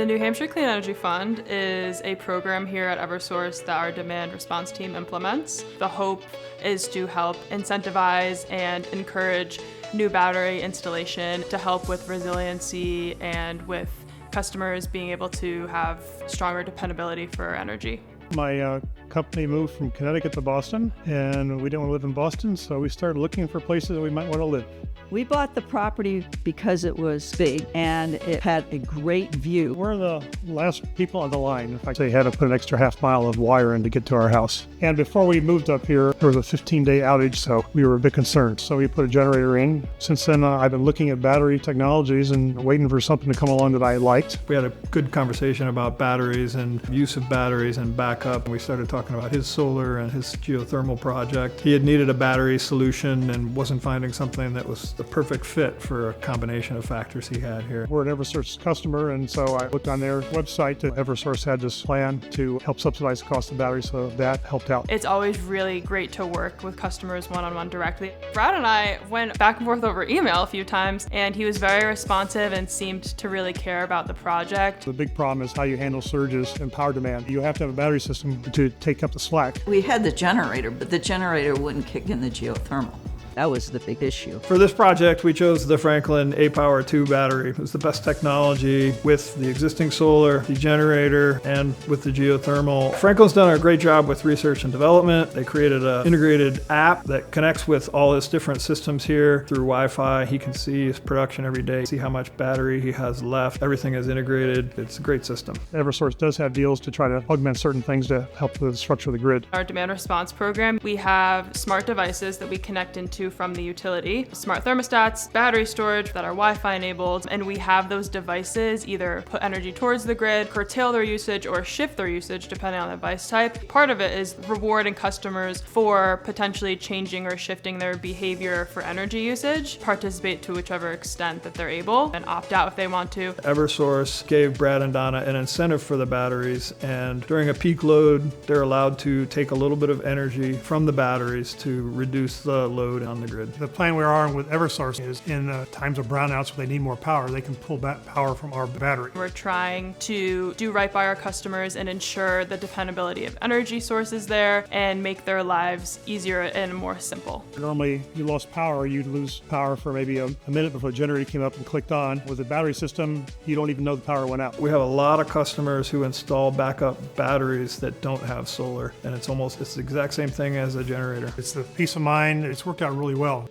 The New Hampshire Clean Energy Fund is a program here at Eversource that our demand response team implements. The hope is to help incentivize and encourage new battery installation to help with resiliency and with customers being able to have stronger dependability for energy. My company moved from Connecticut to Boston, and we didn't want to live in Boston, so we started looking for places we might want to live. We bought the property because it was big and it had a great view. We're the last people on the line. In fact, they had to put an extra half mile of wire in to get to our house. And before we moved up here, there was a 15-day outage, so we were a bit concerned. So we put a generator in. Since then, I've been looking at battery technologies and waiting for something to come along that I liked. We had a good conversation about batteries and use of batteries and backup. We started talking about his solar and his geothermal project. He had needed a battery solution and wasn't finding something that was the perfect fit for a combination of factors he had here. We're an Eversource customer, and so I looked on their website. Eversource had this plan to help subsidize the cost of batteries, so that helped out. It's always really great to work with customers one-on-one directly. Brad and I went back and forth over email a few times, and he was very responsive and seemed to really care about the project. The big problem is how you handle surges and power demand. You have to have a battery system to take up the slack. We had the generator, but the generator wouldn't kick in the geothermal. That was the big issue. For this project, we chose the Franklin A-Power 2 battery. It was the best technology with the existing solar, the generator, and with the geothermal. Franklin's done a great job with research and development. They created an integrated app that connects with all his different systems here through Wi-Fi. He can see his production every day, see how much battery he has left. Everything is integrated. It's a great system. Eversource does have deals to try to augment certain things to help the structure of the grid. Our demand response program, we have smart devices that we connect into from the utility, smart thermostats, battery storage that are Wi-Fi enabled, and we have those devices either put energy towards the grid, curtail their usage, or shift their usage depending on the device type. Part of it is rewarding customers for potentially changing or shifting their behavior for energy usage, participate to whichever extent that they're able, and opt out if they want to. Eversource gave Brad and Donna an incentive for the batteries, and during a peak load, they're allowed to take a little bit of energy from the batteries to reduce the load on the grid. The plan we are on with Eversource is in times of brownouts where they need more power, they can pull back power from our battery. We're trying to do right by our customers and ensure the dependability of energy sources there and make their lives easier and more simple. Normally, you lost power, you'd lose power for maybe a minute before the generator came up and clicked on. With the battery system, you don't even know the power went out. We have a lot of customers who install backup batteries that don't have solar, and it's the exact same thing as a generator. It's the peace of mind. It's worked out really well.